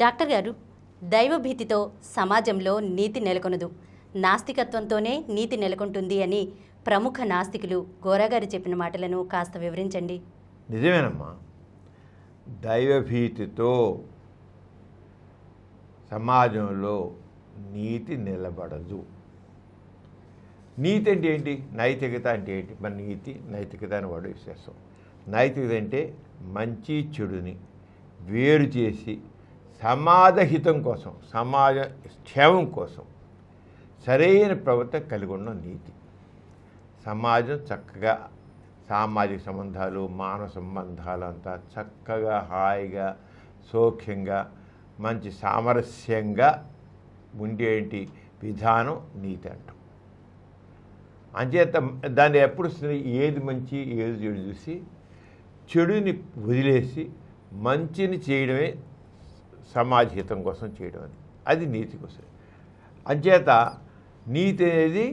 Doctor గారు, దైవభీతితో సమాజంలో నీతి నెలకొనదు, నాస్తికత్వంతోనే నీతి నెలకొంటుంది అని ప్రముఖ నాస్తికులు గోరాగారు చెప్పిన మాటలను కాస్త వివరించండి. నిజమేనమ్మా. దైవభీతితో సమాజంలో నీతి నిలబడదు. నీతి అంటే ఏంటి? నైతికత అంటే ఏంటి? మన నీతి నైతికత అని వాడు విశేషం. నైతికత అంటే మంచి చెడుని వేరు చేసి సమాజ హితం కోసం, సమాజ క్షేమం కోసం సరైన ప్రవర్తన కలిగి ఉన్న నీతి. సమాజం చక్కగా సామాజిక సంబంధాలు, మానవ సంబంధాలు అంతా చక్కగా హాయిగా సౌఖ్యంగా మంచి సామరస్యంగా ఉండేటి విధానం నీతి అంటాం. అంచేత దాన్ని ఎప్పుడు వస్తుంది? ఏది మంచి ఏది చెడు చూసి చెడుని వదిలేసి మంచిని చేయడమే సమాజ హితం కోసం చేయడం. అది నీతి కోసం. అంచేత నీతి అనేది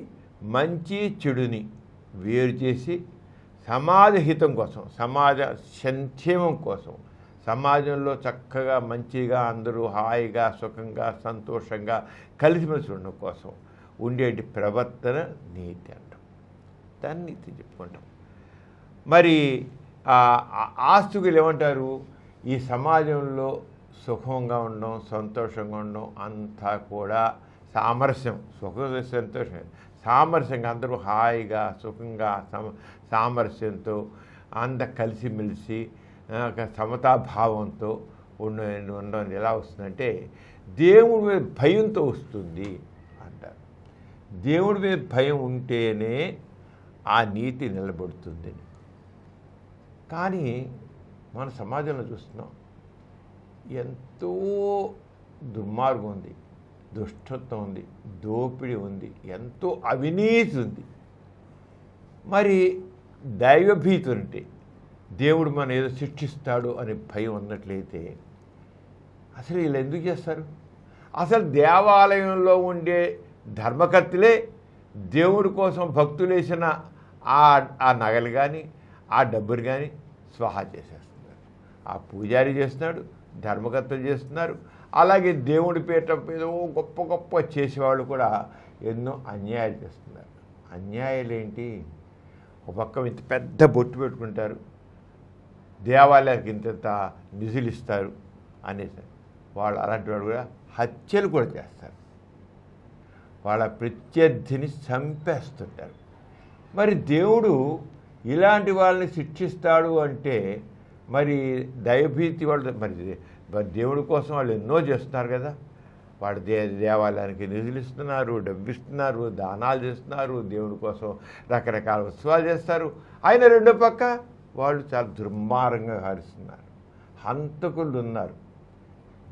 మంచి చెడుని వేరు చేసి సమాజ హితం కోసం, సమాజ సంక్షేమం కోసం, సమాజంలో చక్కగా మంచిగా అందరూ హాయిగా సుఖంగా సంతోషంగా కలిసిమెలిసి ఉండడం కోసం ఉండేటి ప్రవర్తన నీతి అంటాం. దాన్ని నీతి చెప్పుకుంటాం. మరి ఆస్తికులు ఏమంటారు? ఈ సమాజంలో సుఖంగా ఉండడం, సంతోషంగా ఉండడం అంతా కూడా సామరస్యం, సుఖ సంతోషం, సామరస్యంగా అందరూ హాయిగా సుఖంగా సామరస్యంతో అంత కలిసిమెలిసి సమతాభావంతో ఉండడం ఎలా వస్తుందంటే దేవుడి మీద భయంతో వస్తుంది అంటారు. దేవుడి మీద భయం ఉంటేనే ఆ నీతి నిలబడుతుంది. కానీ మన సమాజంలో చూస్తున్నాం, ఎంతో దుర్మార్గం ఉంది, దుష్టత్వం ఉంది, దోపిడీ ఉంది, ఎంతో అవినీతి ఉంది. మరి దైవభీతి ఉంటే దేవుడు మన ఏదో శిక్షిస్తాడు అనే భయం ఉన్నట్లయితే అసలు వీళ్ళు ఎందుకు చేస్తారు? అసలు దేవాలయంలో ఉండే ధర్మకర్తలే దేవుడి కోసం భక్తులు వేసిన ఆ నగలు కానీ ఆ డబ్బులు కానీ స్వాహా చేసేస్తున్నారు. ఆ పూజారి చేస్తున్నాడు, ధర్మకర్తలు చేస్తున్నారు. అలాగే దేవుడి పీట ఏదో గొప్ప గొప్ప చేసేవాళ్ళు కూడా ఎన్నో అన్యాయాలు చేస్తున్నారు. అన్యాయాలు ఏంటి? ఒక పక్క ఇంత పెద్ద బొట్టు పెట్టుకుంటారు, దేవాలయానికి ఇంత నిధులు ఇస్తారు అనేసి వాళ్ళు అలాంటి వాడు కూడా హత్యలు కూడా చేస్తారు, వాళ్ళ ప్రత్యర్థిని చంపేస్తుంటారు. మరి దేవుడు ఇలాంటి వాళ్ళని శిక్షిస్తాడు అంటే మరి దైవభీతి వాళ్ళు మరి దేవుడి కోసం వాళ్ళు ఎన్నో చేస్తున్నారు కదా. వాడు దేవాలయానికి నిధులు ఇస్తున్నారు, డబ్బు ఇస్తున్నారు, దానాలు చేస్తున్నారు, దేవుడి కోసం రకరకాల ఉత్సవాలు చేస్తారు. అయినా రెండో పక్క వాళ్ళు చాలా దుర్మార్గంగా వ్యవహరిస్తున్నారు, హంతకులు ఉన్నారు.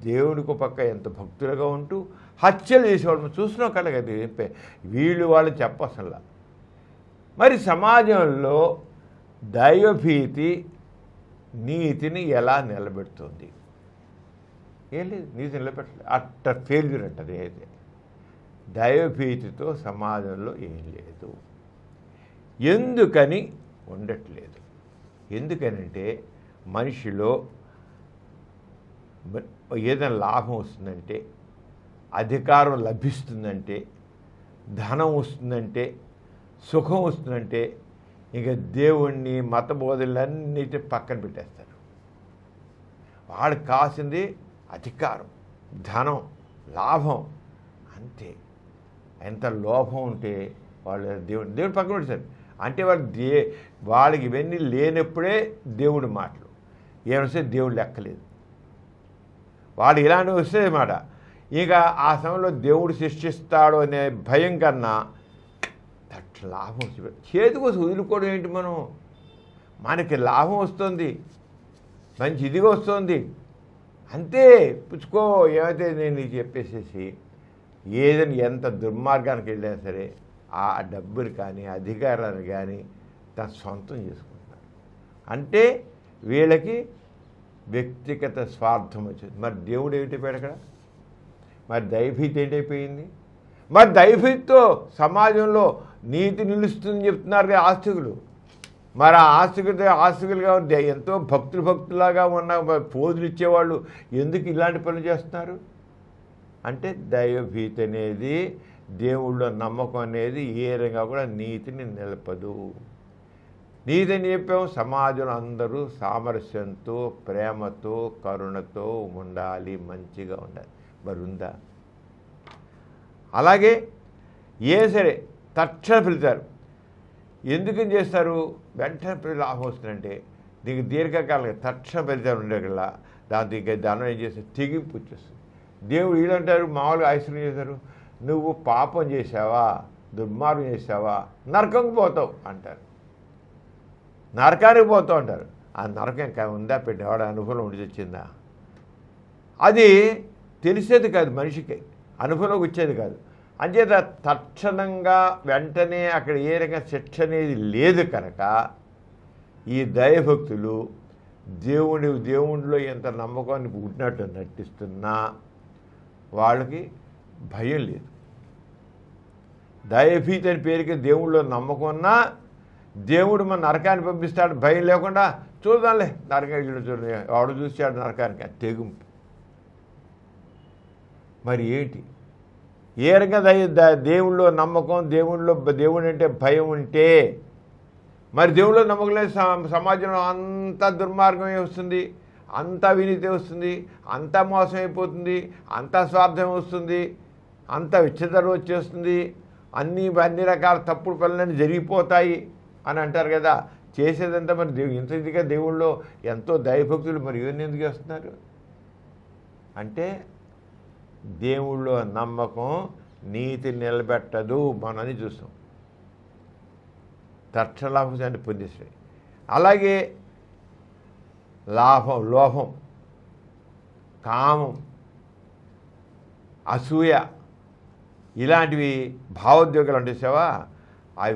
దేవుడికి పక్క ఎంత భక్తులుగా ఉంటూ హత్యలు చేసేవాళ్ళు చూసినాం కదా. వీళ్ళు వాళ్ళు చెప్పసల్లా. మరి సమాజంలో దైవభీతి నీతిని ఎలా నిలబెడుతుంది? ఏం లేదు, నీతి నిలబెట్టలేదు. అట్టర్ ఫెయిల్యూర్ అంటది. అయితే దైవభీతితో సమాజంలో ఏం లేదు. ఎందుకని ఉండట్లేదు? ఎందుకనంటే మనిషిలో ఏదైనా లాభం వస్తుందంటే, అధికారం లభిస్తుందంటే, ధనం వస్తుందంటే, సుఖం వస్తుందంటే ఇక దేవుణ్ణి మత బోధనలన్నిటి పక్కన పెట్టేస్తారు. వాడికి కావాల్సింది అధికారం, ధనం, లాభం, అంతే. ఎంత లోభం ఉంటే వాళ్ళు దేవుడు పక్కన పెట్టారు. అంటే వాళ్ళకి ఇవన్నీ లేనప్పుడే దేవుడి మాటలు ఏమొస్తే దేవుడు లెక్కలేదు. వాడు ఇలాంటివి వస్తే మాట ఇక ఆ సమయంలో దేవుడు శిక్షిస్తాడు అనే భయం కన్నా లాభం చేతికి వచ్చి వదులుకోవడం ఏంటి? మనకి లాభం వస్తుంది, మంచి ఇదిగా వస్తుంది, అంతే పుచ్చుకో ఏమైతే నేను చెప్పేసేసి ఏదైనా ఎంత దుర్మార్గానికి వెళ్ళినా సరే ఆ డబ్బుని కానీ అధికారాన్ని కానీ తన సొంతం చేసుకుంటున్నారు. అంటే వీళ్ళకి వ్యక్తిగత స్వార్థం వచ్చింది. మరి దేవుడు ఏమిటైపోయాడు అక్కడ? మరి దైవభీతి ఏంటైపోయింది? మరి దైవభీతితో సమాజంలో నీతి నిలుస్తుందని చెప్తున్నారు కదా ఆస్తికులు. మరి ఆ ఆస్తికులుగా ఎంతో భక్తులాగా ఉన్న పోజులు ఇచ్చేవాళ్ళు ఎందుకు ఇలాంటి పనులు చేస్తున్నారు అంటే దైవభీతి అనేది, దేవుళ్ళో నమ్మకం అనేది ఏ రకంగా కూడా నీతిని నిలపదు. నీతి అని చెప్పాము, సమాజంలో అందరూ సామరస్యంతో, ప్రేమతో, కరుణతో ఉండాలి, మంచిగా ఉండాలి. మరి ఉందా? అలాగే సరే తక్షణ పిలుతారు. ఎందుకని చేస్తారు? వెంటనే లాభం వస్తుందంటే దీనికి దీర్ఘకాలంగా తక్షణ ఫలితాలు ఉండేకల్లా దాంతో ఇంకా దానం ఏం చేస్తారు? తెగింపు వచ్చేస్తుంది. దేవుడు వీళ్ళంటారు మామూలుగా ఐశ్వర్యం చేశారు, నువ్వు పాపం చేసావా, దుర్మార్గం చేసావా, నరకంకి పోతావు అంటారు. నరకానికి పోతావు అంటారు. ఆ నరకం ఇంకా ఉందా? పెట్టేవాడు అనుభవం ఉండి వచ్చిందా? అది తెలిసేది కాదు, మనిషికి అనుభవంలోకి వచ్చేది కాదు. అంచేత తక్షణంగా వెంటనే అక్కడ ఏ రకంగా శిక్ష అనేది లేదు కనుక ఈ దైవభక్తులు దేవుడిలో ఎంత నమ్మకాన్ని పుట్టినట్టు నటిస్తున్నా వాళ్ళకి భయం లేదు. దైవభీతి అని పేరుకి దేవుళ్ళో నమ్మకం ఉన్నా దేవుడు మన నరకాన్ని పంపిస్తాడు భయం లేకుండా, చూద్దాంలే నరకానికి చూడండి వాడు చూశాడు నరకానికి, తెగింపు. మరి ఏంటి? ఏ రకంగా దేవుళ్ళో నమ్మకం, దేవుడు అంటే భయం ఉంటే మరి దేవుళ్ళో నమ్మకం లేదు, సమాజంలో అంతా దుర్మార్గమే వస్తుంది, అంతా వినీతి వస్తుంది, అంతా మోసం అయిపోతుంది, అంతా స్వార్థం వస్తుంది, అంతా విచ్ఛిన్నం వచ్చేస్తుంది, అన్ని రకాల తప్పుడు పనులన్నీ జరిగిపోతాయి అని అంటారు కదా. చేసేదంతా మరి ఇంత ఇదిగా దేవుళ్ళో ఎంతో దైవభక్తులు మరి ఇవన్నీ ఎందుకు చేస్తున్నారు అంటే దేవుళ్ళో నమ్మకం నీతి నిలబెట్టదు. మనని చూస్తాం తక్షలాభాన్ని పొందేసాయి. అలాగే లోభం, కామం, అసూయ ఇలాంటివి భావోద్వేగాలు అంటేసావా, అవి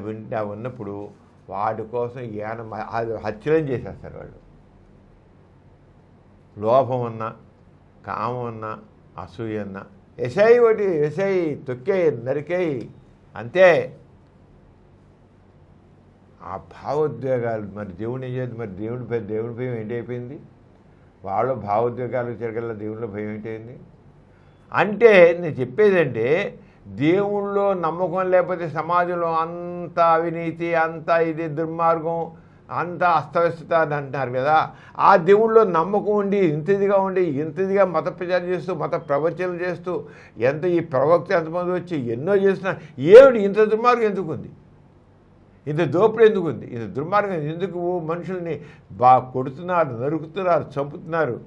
ఉన్నప్పుడు వాటి కోసం హత్యలను చేసేస్తారు వాళ్ళు. లోభం ఉన్నా, కామం ఉన్నా, అసూయ అన్నా ఎసై తొక్కేయి, నరికేయి అంతే. ఆ భావోద్వేగాలు మరి దేవుని ఏం చేద్దాం? మరి దేవుడి భయం ఏంటైపోయింది? వాళ్ళ భావోద్వేగాలు తిరగల దేవుళ్ళ భయం ఏంటైంది అంటే నేను చెప్పేదంటే దేవుళ్ళో నమ్మకం లేకపోతే సమాజంలో అంత అవినీతి, అంతా ఇది దుర్మార్గం, అంతా అస్తవ్యస్తత అని అంటున్నారు కదా. ఆ దేవుళ్ళో నమ్మకం ఉండి ఇంతదిగా మత ప్రచారం చేస్తూ, మత ప్రవచనలు చేస్తూ, ఈ ప్రవక్త ఎంతమంది వచ్చి ఎన్నో చేస్తున్నా ఏమిటి ఇంత దుర్మార్గం ఎందుకుంది? ఇంత దోపిడీ ఎందుకుంది? ఇంత దుర్మార్గం ఎందుకు? మనుషుల్ని కొడుతున్నారు, నరుకుతున్నారు, చంపుతున్నారు,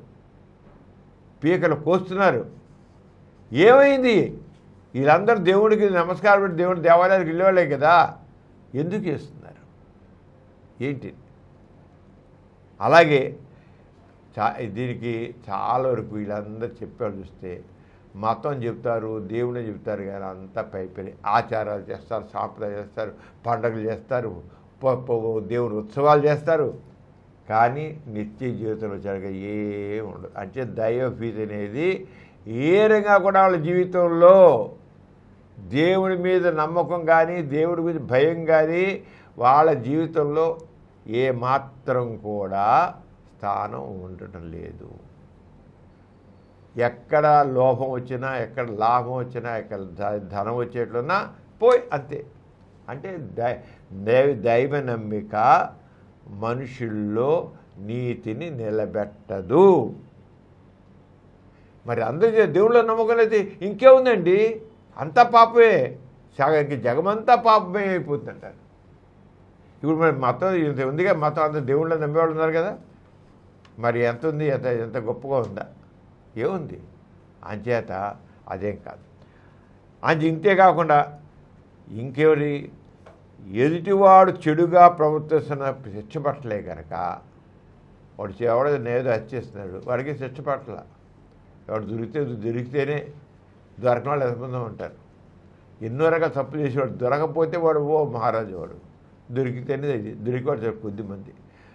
పీకలు కోస్తున్నారు. ఏమైంది? వీళ్ళందరూ దేవుడికి నమస్కారం పెట్టి దేవుడి దేవాలయానికి వెళ్ళేవాళ్ళే కదా, ఎందుకు చేస్తున్నారు ఏంటి? అలాగే దీనికి చాలా వరకు వీళ్ళందరూ చెప్పారు చూస్తే మతం చెప్తారు, దేవుడే చెప్తారు కానీ అంతా పైపడి ఆచారాలు చేస్తారు, సాంప్రదాయాలు చేస్తారు, పండుగలు చేస్తారు, దేవుడు ఉత్సవాలు చేస్తారు, కానీ నిత్య జీవితంలో జరిగే ఏమి ఉండదు. అంటే దైవభీతి అనేది ఏ రకంగా కూడా వాళ్ళ జీవితంలో దేవుడి మీద నమ్మకం కానీ, దేవుడి మీద భయం కానీ వాళ్ళ జీవితంలో ఏమాత్రం కూడా స్థానం ఉండటం లేదు. ఎక్కడ లోభం వచ్చినా, ఎక్కడ లాభం వచ్చినా, ఎక్కడ ధనం వచ్చేట్లున్నా పోయి అంతే. అంటే దైవ నమ్మిక మనుషుల్లో నీతిని నిలబెట్టదు. మరి అందరూ దేవుళ్ళ నమ్మకం అయితే ఇంకేముందండి? అంతా పాపమే, జగమంతా పాపమే అయిపోతుంది అంటారు. ఇప్పుడు మరి మతం ఇంత ఉందిగా, మతం అంతా దేవుళ్ళ నమ్మేవాళ్ళు ఉన్నారు కదా, మరి ఎంత ఉంది? ఎంత గొప్పగా ఉందా? ఏముంది? అంచేత అదేం కాదు. ఇంతే కాకుండా ఇంకెవరి ఎదుటివాడు చెడుగా ప్రవర్తిస్తున్న శిక్ష పట్టలే కనుక వాడు ఎవడో నేదో హత్యేస్తున్నాడు, వాడికి శిక్ష పట్టల. వాడు దొరికితేనే దొరకని వాళ్ళు ఎంతమంది ఉంటారు. ఎన్నో రకాల తప్పులు చేసేవాడు, దొరకపోతే వాడు మహారాజు, వాడు దొరికితేనే దొరికివాడు కొద్దిమంది.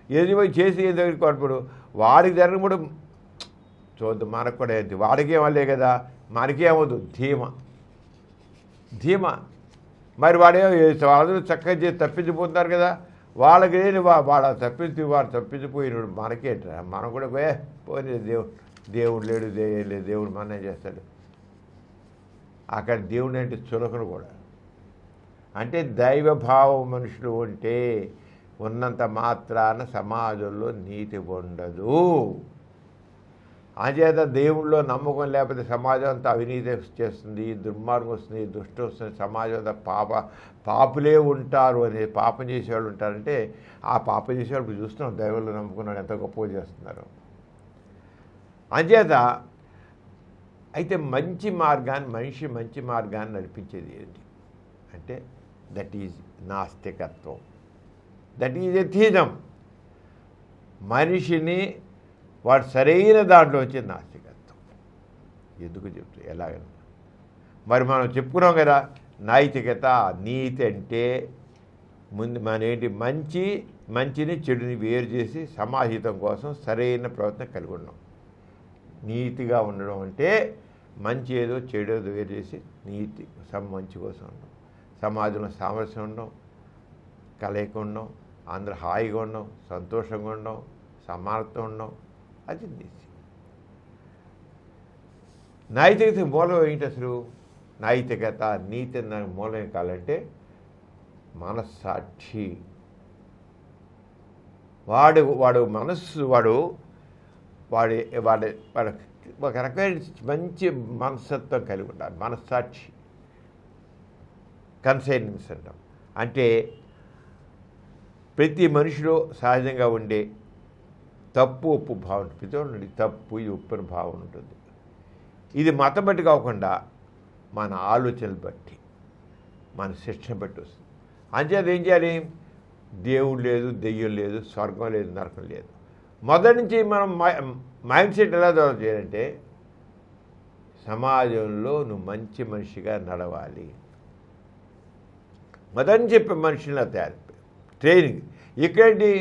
ఏది పోయి చేసి ఏది దగ్గరికి వాడు వాడికి జరగబడు చూద్దాం, మనకు కూడా ఏంటి, వాడికి ఏమలే కదా, మనకేమవుదు ధీమ. మరి వాడే వాళ్ళందరూ చక్కగా చేసి తప్పించిపోతున్నారు కదా, వాళ్ళకి లేని వాళ్ళ తప్పించి వాడు తప్పించిపోయినాడు మనకేంట్రా, మనం కూడా పోనీ దేవుడు లేడు లేదు, దేవుడు మన ఏం చేస్తాడు. అక్కడ దేవుడు అంటే చులకను కూడా. అంటే దైవభావం మనుషులు ఉంటే ఉన్నంత మాత్రాన సమాజంలో నీతి ఉండదు. అంచేత దేవుళ్ళో నమ్మకం లేకపోతే సమాజం అంతా అవినీతి చేస్తుంది, దుర్మార్గం వస్తుంది, దుష్టం వస్తుంది, సమాజం అంతా పాపులే ఉంటారు అనే పాపం చేసేవాళ్ళు ఉంటారంటే ఆ పాపం చేసేవాళ్ళు చూస్తున్నాం దైవంలో నమ్ముకున్నాడు ఎంత గొప్పగా చేస్తున్నారు. అంచేత అయితే మంచి మార్గాన్ని నడిపించేది ఏంటి అంటే దట్ ఈజ్ నాస్తికత్వం, దట్ ఈజ్ ఎథిజం. మనిషిని వాడు సరైన దాంట్లో వచ్చే నాస్తికత్వం. ఎందుకు చెప్తా ఎలాగైనా మరి మనం చెప్పుకున్నాం కదా, నైతికత నీతి అంటే ముందు మన ఏంటి మంచిని చెడుని వేరు చేసి సమాహితం కోసం సరైన ప్రవర్తన కలిగి ఉన్నాం. నీతిగా ఉండడం అంటే మంచి ఏదో చెడు ఏదో వేరు చేసి నీతి మంచి కోసం ఉండడం, సమాజంలో సామరస్యం ఉండడం, కలయిక ఉండడం, అందరూ హాయిగా ఉండడం, సంతోషంగా ఉండడం, సమానత్వం ఉండడం, అది నీతి. నైతికత మూలం ఏంటి అసలు? నైతికత నీతి దానికి మూలం ఏం కావాలంటే మనస్సాక్షి. వాడు మనస్సు వాడు ఒక రకమైన మంచి మనస్తత్వం కలిగి ఉండాలి. మనస్సాక్షి కన్సైన్స్ అంటాం. అంటే ప్రతి మనిషిలో సహజంగా ఉండే తప్పు ఒప్పు భావన, ప్రతి తప్పు ఒప్పు అని భావన ఉంటుంది. ఇది మతం బట్టి కాకుండా మన ఆలోచనలు బట్టి, మన శిక్షణ బట్టి వస్తుంది. అంచేత ఏం చేయాలి? దేవుడు లేదు, దెయ్యం లేదు, స్వర్గం లేదు, నరకం లేదు. మొదటి నుంచి మనం మైండ్ సెట్ ఎలా డెవలప్ చేయాలంటే సమాజంలో నువ్వు మంచి మనిషిగా నడవాలి. మొదటి చెప్పే మనుషులా తయారు ట్రైనింగ్. ఇక్కడేంటి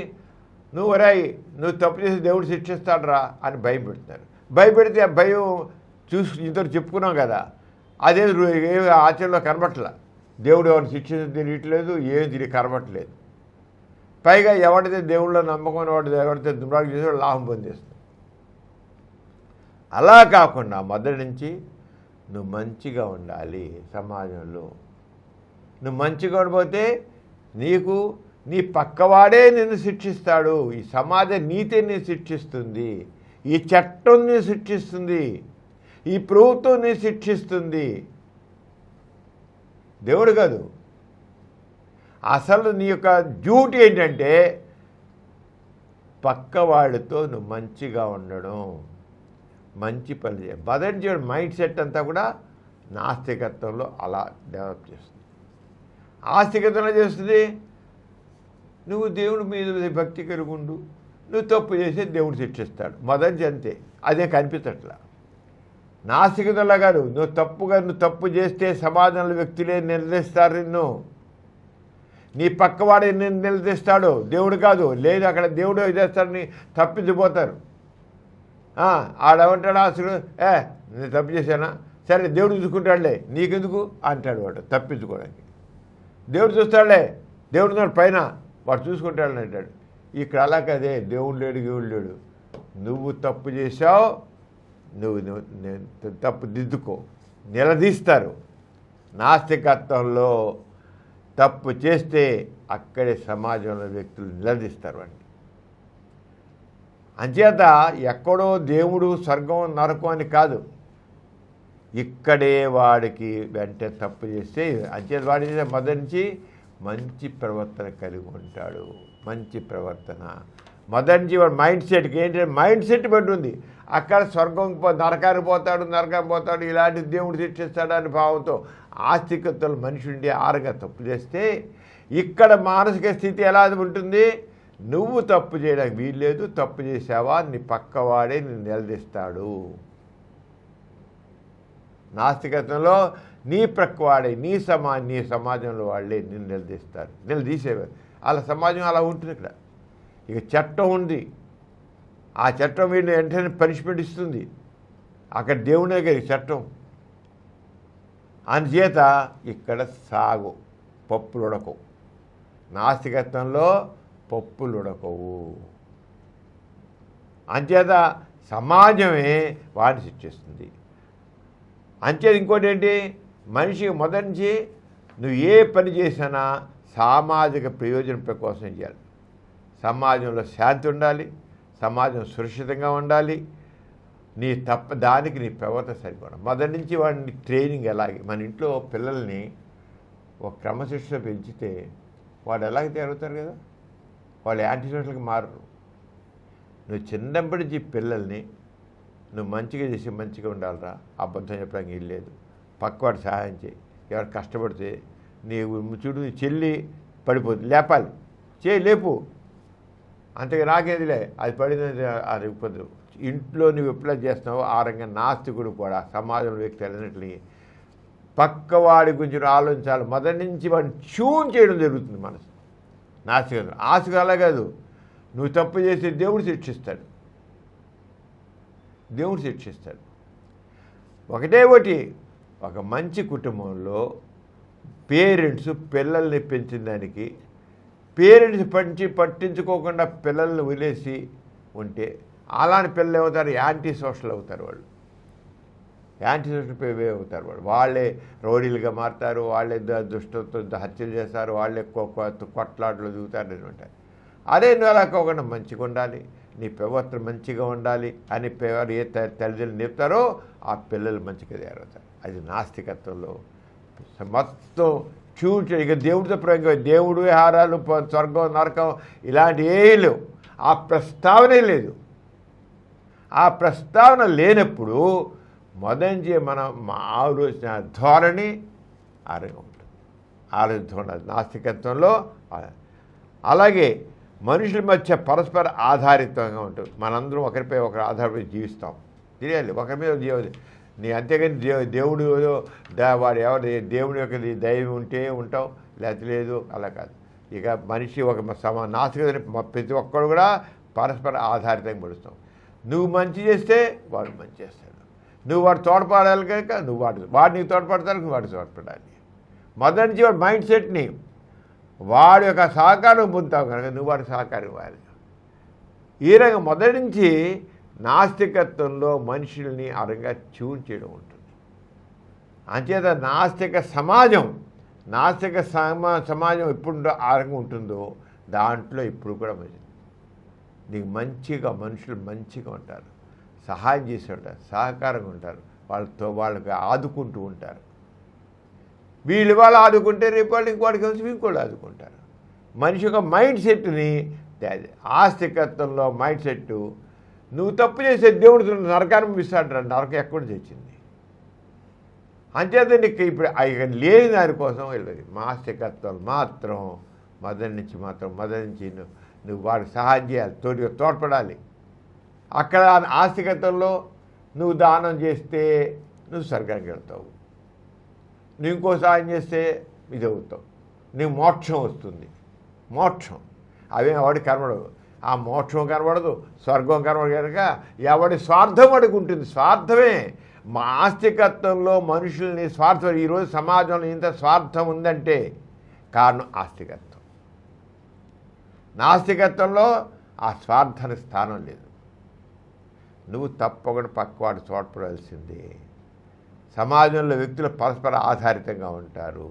నువ్వు తప్పు చేసి దేవుడు శిక్షిస్తాడు రా అని భయం పెడతారు. భయపెడితే ఆ భయం చూసి ఇంత చెప్పుకున్నాం కదా, అదే ఆచరణలో కనబట్టలా. దేవుడు ఎవరిని శిక్షించడం తెలియట్లేదు, ఏం తిరిగి కనబట్టలేదు. పైగా ఎవరితే దేవుళ్ళో నమ్మకం వాడు ఎవరితే దుర్మార్గం చేసి వాడు లాభం పొందేస్తుంది. అలా కాకుండా మొదటి నుంచి నువ్వు మంచిగా ఉండాలి. సమాజంలో నువ్వు మంచిగా ఉండిపోతే నీ పక్కవాడే నిన్ను శిక్షిస్తాడు. ఈ సమాజ నీతి నిన్ను శిక్షిస్తుంది, ఈ చట్టం నిన్ను శిక్షిస్తుంది, ఈ ప్రభుత్వం నిన్ను శిక్షిస్తుంది, దేవుడు కాదు. అసలు నీ యొక్క డ్యూటీ ఏంటంటే పక్కవాడితో నువ్వు మంచిగా ఉండడం, మంచి పని చేయాలి. మొదటి మైండ్ సెట్ అంతా కూడా నాస్తికత్వంలో అలా డెవలప్ చేస్తుంది. ఆస్తికత్వంలో చేస్తుంది, నువ్వు దేవుడి మీద భక్తి కలుగుండు, నువ్వు తప్పు చేస్తే దేవుడు శిక్షిస్తాడు. మొదటి అంతే, అదే కనిపించట్లా. నాస్తికతలా కాదు, నువ్వు తప్పు చేస్తే సమాజంలో వ్యక్తులే నిలదీస్తారు నిన్ను, నీ పక్కవాడే నిన్ను నిలదీస్తాడు, దేవుడు కాదు. లేదు అక్కడ దేవుడు చేస్తాడని తప్పించిపోతారు. ఆడేమంటాడు అసలు నేను తప్పు చేశానా, సరే దేవుడు చూసుకుంటాడులే, నీకెందుకు అంటాడు వాడు తప్పించుకోవడానికి. దేవుడు చూస్తాడులే, దేవుడు ఉన్నాడు పైన, వాడు చూసుకుంటాడని అంటాడు. ఇక్కడ అలా కదే, దేవుడు లేడు. నువ్వు తప్పు చేశావు, నువ్వు తప్పు దిద్దుకో, నిలదీస్తారు. నాస్తికత్వంలో తప్పు చేస్తే అక్కడే సమాజంలో వ్యక్తులు నిలదీస్తారు వాడిని. అంచేత ఎక్కడో దేవుడు స్వర్గం నరకం అని కాదు, ఇక్కడే వాడికి వెంటనే తప్పు చేస్తే అంచేత వాడి మొదటి నుంచి మంచి ప్రవర్తన కలిగి ఉంటాడు. మంచి ప్రవర్తన మొదటి నుంచి వాడు మైండ్ సెట్కి ఏంటంటే మైండ్ సెట్ బట్టి ఉంది. అక్కడ స్వర్గం నరకానికి పోతాడు, ఇలాంటి దేవుడు శిక్షిస్తాడు అనే భావంతో ఆస్తికతలు మనిషి ఉండి ఆరంగా తప్పు చేస్తే ఇక్కడ మానసిక స్థితి ఎలా ఉంటుంది? నువ్వు తప్పు చేయడానికి వీల్లేదు, తప్పు చేసావా నీ పక్కవాడే నిన్ను నిలదీస్తాడు. నాస్తికత్వంలో నీ ప్రక్కవాడే నీ సమాజంలో వాళ్ళే నిన్ను నిలదీస్తారు, నిలదీసేవారు. అలా సమాజం అలా ఉంటుంది. ఇక్కడ ఇక చట్టం ఉంది, ఆ చట్టం వీడిని వెంటనే పనిష్మెంట్ ఇస్తుంది. అక్కడ దేవుడే గారి చట్టం. అందుచేత ఇక్కడ సాగు పప్పులు ఉడకవు. నాస్తికత్వంలో పప్పులు ఉడకవు. అంచేత సమాజమే వాడిని శిక్షిస్తుంది. అంచేత ఇంకోటి ఏంటి, మనిషికి మొదటి నుంచి నువ్వు ఏ పని చేసినా సామాజిక ప్రయోజనం కోసం చేయాలి. సమాజంలో శాంతి ఉండాలి, సమాజం సురక్షితంగా ఉండాలి. దానికి నీ ప్రవర్తన సరిపోవడం. మొదటి నుంచి వాడిని ట్రైనింగ్ ఎలాగే, మన ఇంట్లో పిల్లల్ని ఒక క్రమశిక్షణ పెంచితే వాడు ఎలాగ తయారవుతారు కదా, వాళ్ళు యాంటీ సోషల్కి మారరు. నువ్వు చిన్నప్పటి నుంచి పిల్లల్ని నువ్వు మంచిగా చేసి మంచిగా ఉండాలిరా, అబద్ధం చెప్పడానికి ఏం లేదు, పక్కవాడు సహాయం చేయి, ఎవరు కష్టపడితే చూడు నీ చెల్లి పడిపోతుంది, లేపాలి, లేపు, అంతగా నాకేదిలే, అది పడింది అది ఇబ్బంది. ఇంట్లో నువ్వు ఎప్పుడైనా చేస్తున్నావో ఆ రంగా నాస్తికుడు కూడా సమాజంలో వ్యక్తి వెళ్ళినట్లు పక్కవాడి గురించి ఆలోచించాలి. మొదటి నుంచి వాడిని ట్యూన్ చేయడం జరుగుతుంది మనసు. నాస్తికత ఆశగా అలా కాదు, నువ్వు తప్పు చేస్తే దేవుడు శిక్షిస్తాడు. ఒకటి ఒక మంచి కుటుంబంలో పేరెంట్స్ పిల్లల్ని పెంచిన దానికి పేరెంట్స్ పట్టించుకోకుండా పిల్లల్ని వదిలేసి ఉంటే అలాంటి పిల్లలు ఏమవుతారు, యాంటీ సోషల్ అవుతారు. యాంటీ సోషల్ అవుతారు. వాళ్ళే రౌడీలుగా మారుతారు, వాళ్ళే దుష్టతో హత్యలు చేస్తారు, వాళ్ళే కొట్లాటలు దిగుతారు ఉంటారు. అదే నువ్వు అలా కాకుండా మంచిగా ఉండాలి, నీ ప్రవర్తన మంచిగా ఉండాలి అని ఏ తల్లిదండ్రులు నేర్పుతారో ఆ పిల్లలు మంచిగా తయారవుతారు. అది నాస్తికత్వంలో మొత్తం చూడు. ఇక దేవుడితో ప్రయోగం, దేవుడు విహారాలు, స్వర్గం, నరకం ఇలాంటి ఏమీ లేవు. ఆ ప్రస్తావనే లేదు. ఆ ప్రస్తావన లేనప్పుడు మొదటి మనం ఆలోచన ధోరణి ఆరోగ్యం ఉంటుంది. ఆలోచన ధోరణి నాస్తికత్వంలో. అలాగే మనుషుల మధ్య పరస్పర ఆధారితంగా ఉంటుంది. మనందరం ఒకరిపై ఒకరు ఆధారపడి జీవిస్తాం, తెలియాలి ఒకరి మీద నీ. అంతేగాని దేవుడు వాడు ఎవరు దేవుడి యొక్క దైవం ఉంటే ఉంటావు, లేకపోతే లేదు, అలా కాదు. ఇక మనిషి ఒక నాస్తికతని ప్రతి ఒక్కరు కూడా పరస్పర ఆధారితంగా పడుస్తాం. నువ్వు మంచి చేస్తే వాడు మంచి చేస్తాడు, నువ్వు వాడు తోడ్పడాలి కనుక నువ్వు వాడు నీకు తోడ్పడతాడు, నువ్వు వాడు తోడ్పడాలి. మొదటి నుంచి వాడు మైండ్ సెట్ని వాడి యొక్క సహకారం పొందుతావు కనుక నువ్వు వాడి సహకారం ఇవ్వాలి. ఈ రకంగా మొదటి నుంచి నాస్తికత్వంలో మనుషుల్ని అరంగా ట్యూన్ చేయడం ఉంటుంది. అంచేత నాస్తిక సమాజం ఎప్పుడు ఆ రంగం ఉంటుందో దాంట్లో ఇప్పుడు కూడా మంచిది. నీకు మంచిగా మనుషులు మంచిగా ఉంటారు, సహాయం చేసి ఉంటారు, సహకారంగా ఉంటారు, వాళ్ళకి ఆదుకుంటూ ఉంటారు. వీళ్ళు వాళ్ళు ఆదుకుంటే రేపు వాళ్ళు ఇంకోటికి వచ్చి ఇంకోళ్ళు ఆదుకుంటారు. మనిషి యొక్క మైండ్ సెట్ని ఆస్తికత్వంలో మైండ్ సెట్, నువ్వు తప్పు చేసే దేవుడు నరకాన్ని పంపిస్తాడు. నరకం ఎక్కడ తెచ్చింది? అంచేత నీకు ఇప్పుడు ఇక లేని దానికోసం వెళ్ళదు. ఆస్తికత్వం మాత్రం మొదటి నుంచి నువ్వు వాడికి సహాయం చేయాలి, తోడ్పడాలి. అక్కడ ఆస్తికత్వంలో నువ్వు దానం చేస్తే నువ్వు స్వర్గానికి వెళ్తావు, నువ్వు ఇంకో సహాయం చేస్తే ఇది అవుతావు, నీకు మోక్షం వస్తుంది. మోక్షం అవేం ఎవడికి కనబడదు. ఆ మోక్షం కనబడదు, స్వర్గం కనబడదు కనుక ఎవడి స్వార్థం అడిగి ఉంటుంది. స్వార్థమే మా ఆస్తికత్వంలో మనుషుల్ని స్వార్థం. ఈరోజు సమాజంలో ఇంత స్వార్థం ఉందంటే కారణం ఆస్తికత్వం. నాస్తికత్వంలో ఆ స్వార్థానికి స్థానం లేదు. నువ్వు తప్పకుండా పక్కవాడు తోడ్పడాల్సిందే. సమాజంలో వ్యక్తులు పరస్పర ఆధారితంగా ఉంటారు.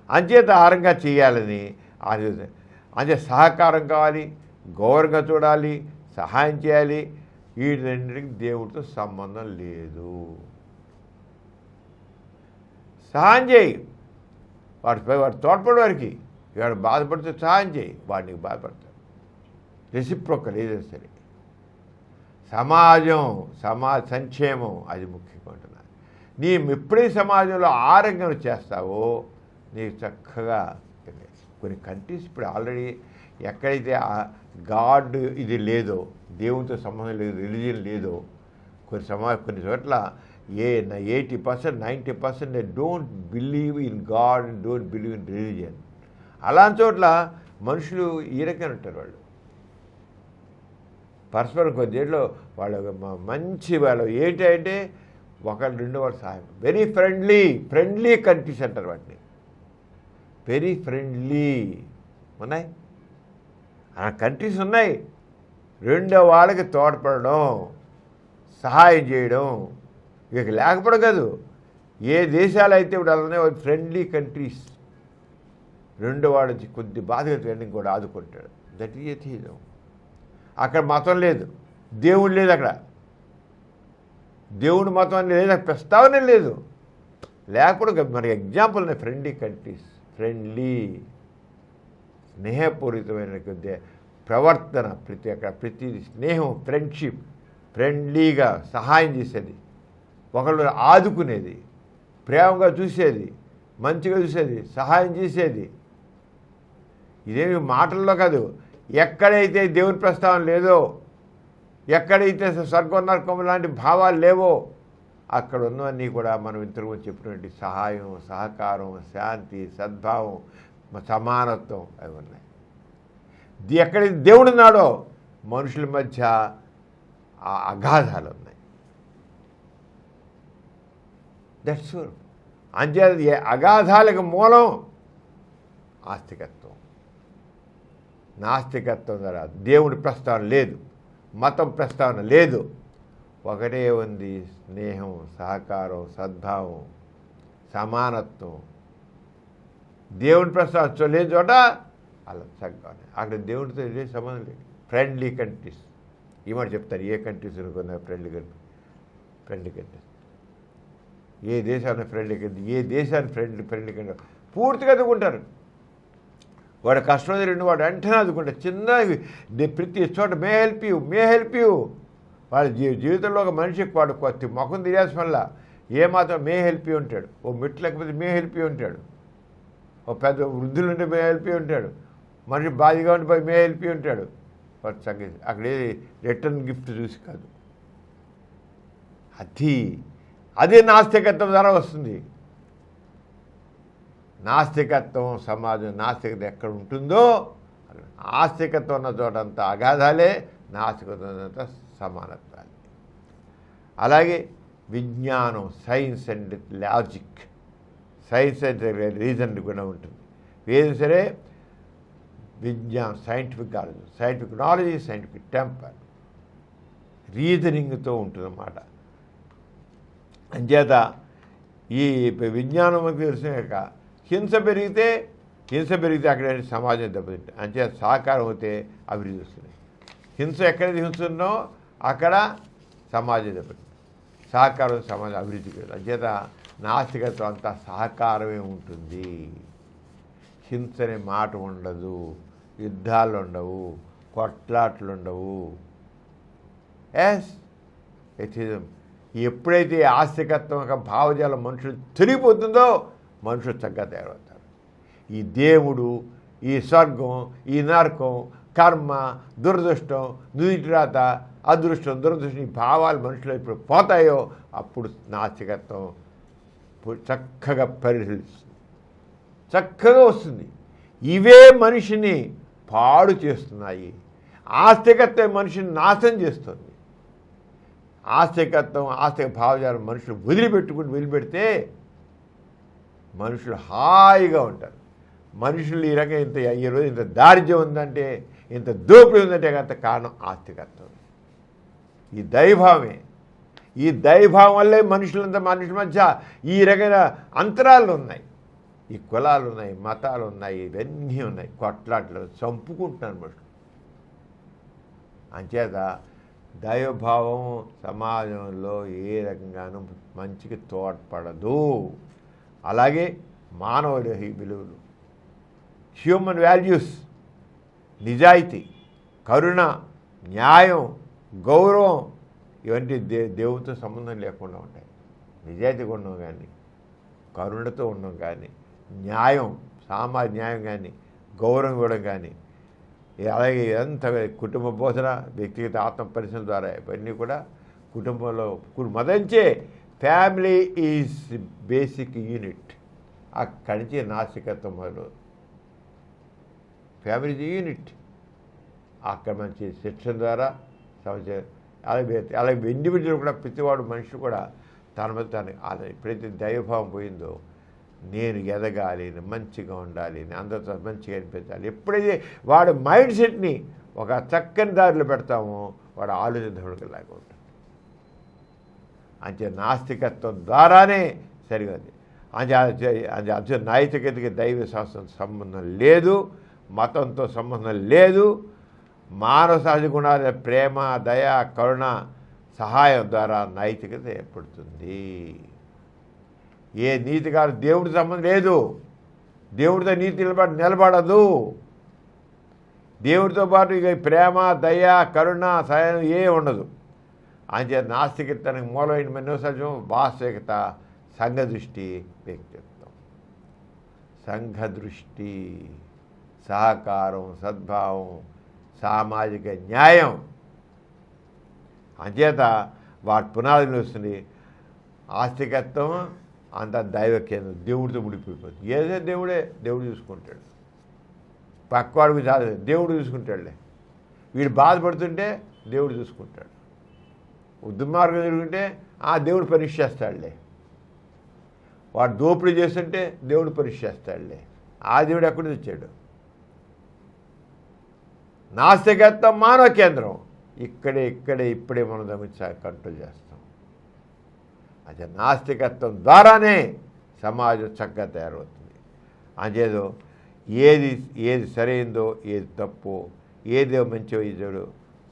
అంచేత ఆరంగా చేయాలని అంతే సహకారం కావాలి, గౌరవంగా చూడాలి, సహాయం చేయాలి. ఈ రెండింటికి దేవుడితో సంబంధం లేదు. సహాయం చేయి, వాడు తోడ్పడే వారికి. వాడు బాధపడితే సహాయం చేయి, వాడికి బాధపడతాడు. రెసిప్రోకల్ ఏదైనా సరే. సమాజ సంక్షేమం అది ముఖ్యంగా ఉంటున్నాను. నీ ఎప్పుడైతే సమాజంలో ఆరోగ్యం చేస్తావో నీకు చక్కగా. కొన్ని కంట్రీస్ ఇప్పుడు ఆల్రెడీ ఎక్కడైతే గాడ్ ఇది లేదో, దేవునితో సంబంధం లేదు, రిలీజియన్ లేదో, కొన్ని చోట్ల 80%, 90% they don't believe in God, don't believe in religion. అలాంటి చోట్ల మనుషులు ఈ రకంగా ఉంటారు. వాళ్ళు పరస్పరం కొద్దిలో వాళ్ళు మంచి వాళ్ళు ఏంటంటే ఒకళ్ళు రెండు వాళ్ళు సహాయం. వెరీ ఫ్రెండ్లీ కంట్రీస్ అంటారు వాటిని. వెరీ ఫ్రెండ్లీ ఉన్నాయి. ఆ కంట్రీస్ ఉన్నాయి. రెండో వాళ్ళకి తోడ్పడడం, సహాయం చేయడం, ఇక లేకపోవడం కాదు. ఏ దేశాలు అయితే ఇప్పుడు అలానే ఫ్రెండ్లీ కంట్రీస్, రెండో వాడు కొద్ది బాధగా ట్రెండింగ్ కూడా ఆదుకుంటాడు. That is atheism. అక్కడ మతం లేదు, దేవుడు లేదు. అక్కడ దేవుడు మతం అని లేదు, ప్రస్తావన లేదు. లేకపోతే మనకి ఎగ్జాంపుల్ ఉన్నాయి. ఫ్రెండ్లీ కంట్రీస్, ఫ్రెండ్లీ స్నేహపూరితమైన ప్రవర్తన, ప్రతి స్నేహం, ఫ్రెండ్షిప్, ఫ్రెండ్లీగా సహాయం చేసేది, ఒకళ్ళు ఆదుకునేది, ప్రేమగా చూసేది, మంచిగా చూసేది, సహాయం చేసేది. ఇదేమి మాటల్లో కాదు. ఎక్కడైతే దేవుని ప్రస్తావన లేదో, ఎక్కడైతే స్వర్గం నరకం లాంటి భావాలు లేవో, అక్కడ ఉన్నవన్నీ కూడా మనం ఇంతకు చెప్పినటువంటి సహాయం, సహకారం, శాంతి, సద్భావం, సమానత్వం అవి ఉన్నాయి. ఎక్కడైతే దేవుడు ఉన్నాడో మనుషుల మధ్య ఆ అగాధాలు ఉన్నాయి. That's sure. అంతే అగాధాలకు మూలం ఆస్తికత్వం. నాస్తికత్వం ద్వారా దేవుడి ప్రస్తావన లేదు, మతం ప్రస్తావన లేదు. ఒకటే ఉంది, స్నేహం, సహకారం, సద్భావం, సమానత్వం. దేవుడి ప్రస్తావన లేదు చోట అలా చక్కగా అక్కడ దేవుడితో ఇదే సంబంధం లేదు. ఫ్రెండ్లీ కంట్రీస్ ఈ మాట చెప్తారు. ఏ కంట్రీస్ అనుకున్నా ఫ్రెండ్లీ కంట్రీస్, ఏ దేశాన్ని ఫ్రెండ్లీ కంట్రీ, ఏ దేశాన్ని ఫ్రెండ్లీ కంట్రీ పూర్తిగా అదుకుంటారు. వాడు కష్టం రెండు వాడు వెంటనే అదుకుంటారు. చిన్న ప్రతి చోట మే హెల్ప్ యూ వాళ్ళ జీవితంలో ఒక మనిషికి వాడు కొత్త ముఖం తెలియాల్సిన వల్ల ఏమాత్రం మే హెల్ప్ యూ ఉంటాడు. ఓ మెట్లు లేకపోతే మే హెల్ప్ యూ ఉంటాడు. ఓ పెద్ద వృద్ధులు ఉంటే మే హెల్ప్ యూ ఉంటాడు. మనిషి బాధగా ఉండిపోయి మే హెల్ప్ యూ ఉంటాడు. వాడు సంగతి అక్కడ ఏది రిటర్న్ గిఫ్ట్ చూసి కాదు. అదే నాస్తికత్వం ద్వారా వస్తుంది. నాస్తికత్వం సమాజం, నాస్తికత ఎక్కడ ఉంటుందో ఆస్తికత్వం ఉన్న చోటంతా అగాధాలే, నాస్తికత్వం ఉన్నంత సమానత్వాలు. అలాగే విజ్ఞానం, science and logic, science and reason కూడా ఉంటుంది. ఏది సరే విజ్ఞానం, సైంటిఫిక్ నాలెడ్జ్, సైంటిఫిక్ టెంపర్, రీజనింగ్తో ఉంటుందన్నమాట. అంచేత ఈ విజ్ఞానం తెలిసినాక హింస పెరిగితే అక్కడ సమాజం దెబ్బతింటుంది. అంచేత సహకారం అయితే అభివృద్ధి వస్తుంది. హింస ఎక్కడైతే హింస ఉన్నో అక్కడ సమాజం దెబ్బతింటుంది. సహకారం సమాజం అభివృద్ధికి. అంచేత నాస్తికత్వం అంతా సహకారమే ఉంటుంది. హింస అనే మాట ఉండదు, యుద్ధాలు ఉండవు, కొట్లాట్లు ఉండవు. ఎథిజం ఎప్పుడైతే ఆస్తికత్వం యొక్క భావజాలం మనుషులు తిరిగిపోతుందో మనుషులు చక్కగా తయారవుతారు. ఈ దేవుడు, ఈ స్వర్గం, ఈ నరకం, కర్మ, దురదృష్టం, నుదిటిరాత, అదృష్టం, దురదృష్టం, ఈ భావాలు మనుషులు ఎప్పుడు పోతాయో అప్పుడు నాస్తికత్వం చక్కగా పరిశీలిస్తుంది, చక్కగా వస్తుంది. ఇవే మనిషిని పాడు చేస్తున్నాయి. ఆస్తికత్వం మనిషిని నాశనం చేస్తుంది. ఆస్తిక భావజాలం మనుషులు వదిలిపెడితే మనుషులు హాయిగా ఉంటారు. మనుషులు ఈ రకంగా ఈరోజు ఇంత దారిద్ర్యం ఉందంటే, ఇంత దోపిడీ ఉందంటే అంత కారణం ఆస్తికత్వం. ఈ దైవభావమే. ఈ దైవభావం వల్లే మనుషుల మధ్య ఈ రకమైన అంతరాలు ఉన్నాయి. ఈ కులాలు ఉన్నాయి, మతాలు ఉన్నాయి, ఇవన్నీ ఉన్నాయి. కొట్లాట్లు చంపుకుంటున్నారు మనుషులు. అంచేత దైవభావం సమాజంలో ఏ రకంగానూ మంచికి తోడ్పడదు. అలాగే మానవ విలువలు, హ్యూమన్ వాల్యూస్, నిజాయితీ, కరుణ, న్యాయం, గౌరవం ఇవన్నీ దేవునితో సంబంధం లేకుండా ఉంటాయి. నిజాయితీగా ఉండడం కానీ, కరుణతో ఉండడం కానీ, న్యాయం, సామాజిక న్యాయం కానీ, గౌరవం ఇవ్వడం కానీ, అలాగే ఇదంతా కుటుంబ బోధన, వ్యక్తిగత ఆత్మ పరిశీలన ద్వారా ఇవన్నీ కూడా కుటుంబంలో మొదలైంచే ఫ్యామిలీ ఈజ్ బేసిక్ యూనిట్. అక్కడి నుంచి నాస్తికత్వం మొదలు. Family is unit. అక్కడ మంచి శిక్షణ ద్వారా అలాగే ఇండివిజువల్ కూడా ప్రతివాడు మనిషి కూడా తన మీద తను ఎప్పుడైతే దైవభావం పోయిందో నేను ఎదగాలి, మంచిగా ఉండాలి, అందరితో మంచిగా అనిపించాలి. ఎప్పుడైతే వాడు మైండ్ సెట్ని ఒక చక్కని దారిలో పెడతామో వాడు ఆలోచించలాగా ఉంటాడు. అంటే నాస్తికత్వం ద్వారానే సరిగది. అంటే నైతికతకి దైవ శాస్త్రం సంబంధం లేదు, మతంతో సంబంధం లేదు. మానవ సహజ గుణాల ప్రేమ, దయ, కరుణ, సహాయం ద్వారా నైతికత ఏర్పడుతుంది. ఏ నీతి కాదు, దేవుడితో సంబంధం లేదు. దేవుడితో నీతి నిలబడదు. దేవుడితో పాటు ఇక ప్రేమ, దయ, కరుణ, సహాయం ఏ ఉండదు. అంతే నాస్తికతనికి మూలమైన మనోసహజం వాస్తవికత, సంఘ దృష్టి, వ్యక్తిత్వం. సంఘ దృష్టి, సహకారం, సద్భావం, సామాజిక న్యాయం. అంచేత వాటి పునాదులు వస్తుంది. ఆస్తికత్వం అంత దైవ కేంద్రం, దేవుడితో ముడిపోయిపోతుంది. ఏదో దేవుడు చూసుకుంటాడు. పక్కవాడికి చాలు, దేవుడు చూసుకుంటాడులే. వీడు బాధపడుతుంటే దేవుడు చూసుకుంటాడు. దుర్మార్గం జరుగుతుంటే దేవుడు పరీక్ష చేస్తాడులే. వాడు దోపిడీ చేస్తుంటే దేవుడు పరీక్ష చేస్తాడులే. ఆ దేవుడు ఎక్కడి నుంచి వచ్చాడు? నాస్తికత్వం మానవ కేంద్రం. ఇప్పుడే మనం కంట్రోల్ చేస్తాం. అదే నాస్తికత్వం ద్వారానే సమాజం చక్కగా తయారవుతుంది. అంచేదో ఏది సరైందో, ఏది తప్పో, ఏదో మంచో ఇదో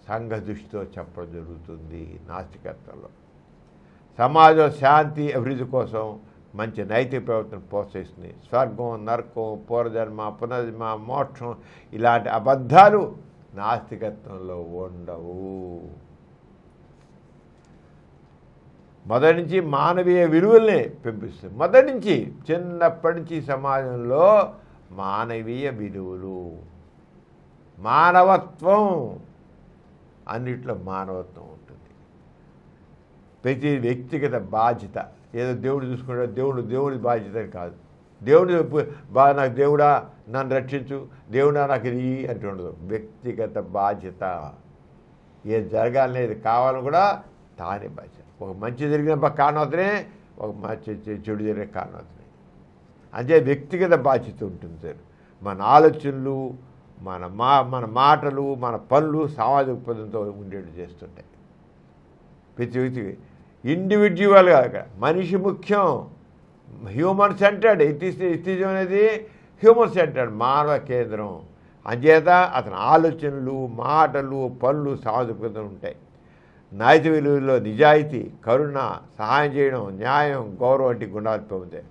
సంఘ దృష్టితో చెప్పడం జరుగుతుంది. నాస్తికత్వంలో సమాజం శాంతి, అభివృద్ధి కోసం మంచి నైతిక ప్రవర్తన ప్రోత్సహిస్తుంది. స్వర్గం, నరకం, పూర్వజన్మ, పునర్జన్మ, మోక్షం ఇలాంటి అబద్ధాలు నాస్తికత్వంలో ఉండవు. మొదటి నుంచి మానవీయ విలువల్ని పెంపిస్తుంది. మొదటి నుంచి చిన్నప్పటి నుంచి సమాజంలో మానవీయ విలువలు, మానవత్వం, అన్నిట్లో మానవత్వం ఉంటుంది. ప్రతి వ్యక్తిగత బాధ్యత. ఏదో దేవుడు చూసుకుంటాడు, దేవుడి బాధ్యత కాదు. నాకు దేవుడా నన్ను రక్షించు, దేవుడా నాకు ఇది అంటే ఉండదు. వ్యక్తిగత బాధ్యత. ఏది జరగాలనేది కావాలని కూడా తానే బాధ్యత. ఒక మంచి జరిగిన కారణం అవుతున్నాయి, ఒక చెడు జరిగిన కారణం అవుతున్నాయి. అంటే వ్యక్తిగత బాధ్యత ఉంటుంది సార్. మన ఆలోచనలు, మన మాటలు, మన పనులు సామాజిక పదంతో ఉండేట్టు చేస్తుంటాయి. ప్రతి వ్యక్తికి ఇండివిజువల్గా మనిషి ముఖ్యం. Human centred. ఎథిజం అనేది హ్యూమన్ సెంటర్డ్, మానవ కేంద్రం. అంచేత అతని ఆలోచనలు, మాటలు, పనులు సామాజిక పదంతో ఉంటాయి. నైతిక విలువల్లో నిజాయితీ, కరుణ, సహాయం చేయడం, న్యాయం, గౌరవం వంటి గుణాలు పొందుతాయి.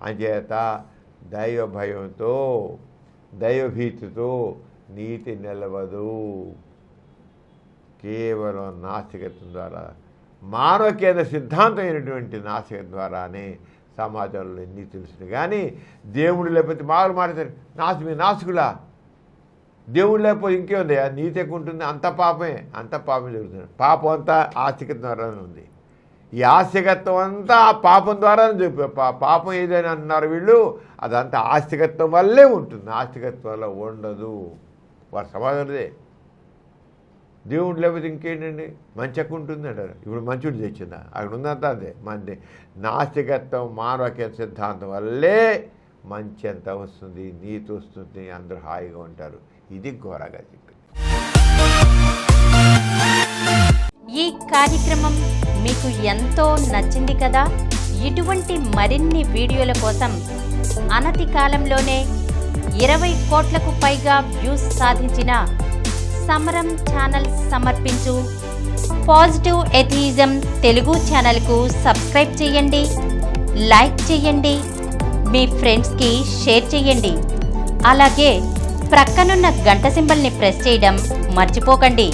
అంచేత దైవ భయంతో, దైవభీతితో నీతి నిలవదు. కేవలం నాస్తికత్వం ద్వారా, మానవ కేంద్ర సిద్ధాంతం అయినటువంటి నాస్తికత్వం ద్వారానే సమాజంలో నీతి తెలుస్తుంది. కానీ దేవుడు లేకపోతే మామూలు మాట్లాడతారు, నాస్తికులా, దేవుడు లేకపోతే ఇంకేముంది, నీతి ఎక్కువ ఉంటుంది, అంత పాపమే జరుగుతుంది. పాపం అంతా ఆస్తికత్వం ద్వారానే ఉంది. ఈ ఆస్తికత్వం అంతా ఆ పాపం ద్వారానే చెప్పారు. పాపం ఏదైనా అన్నారు వీళ్ళు, అదంతా ఆస్తికత్వం వల్లే ఉంటుంది. ఆస్తికత్వం వల్ల ఉండదు. వారి సమాధానదే. దేవుడు లేకపోతే ఇంకేంటండి, మంచి ఎక్కువ ఉంటుంది అంటారు. ఇప్పుడు మంచుడు తెచ్చిందా, అక్కడ ఉందంతా అదే మంది. నాస్తికత్వం, మానవ సిద్ధాంతం వల్లే మంచి ఎంత వస్తుంది, నీతి వస్తుంది, అందరూ హాయిగా ఉంటారు. ఇది ఘోరగా చెప్పింది. ఈ కార్యక్రమం మీకు ఎంతో నచ్చింది కదా. ఇటువంటి మరిన్ని వీడియోల కోసం అనతి కాలంలోనే 20 కోట్లకు పైగా వ్యూస్ సాధించిన సమరం ఛానల్ సమర్పించు పాజిటివ్ ఎథియిజం తెలుగు ఛానల్కు సబ్స్క్రైబ్ చేయండి, లైక్ చేయండి, మీ ఫ్రెండ్స్కి షేర్ చేయండి. అలాగే ప్రక్కనున్న గంట సింబల్ని ప్రెస్ చేయడం మర్చిపోకండి.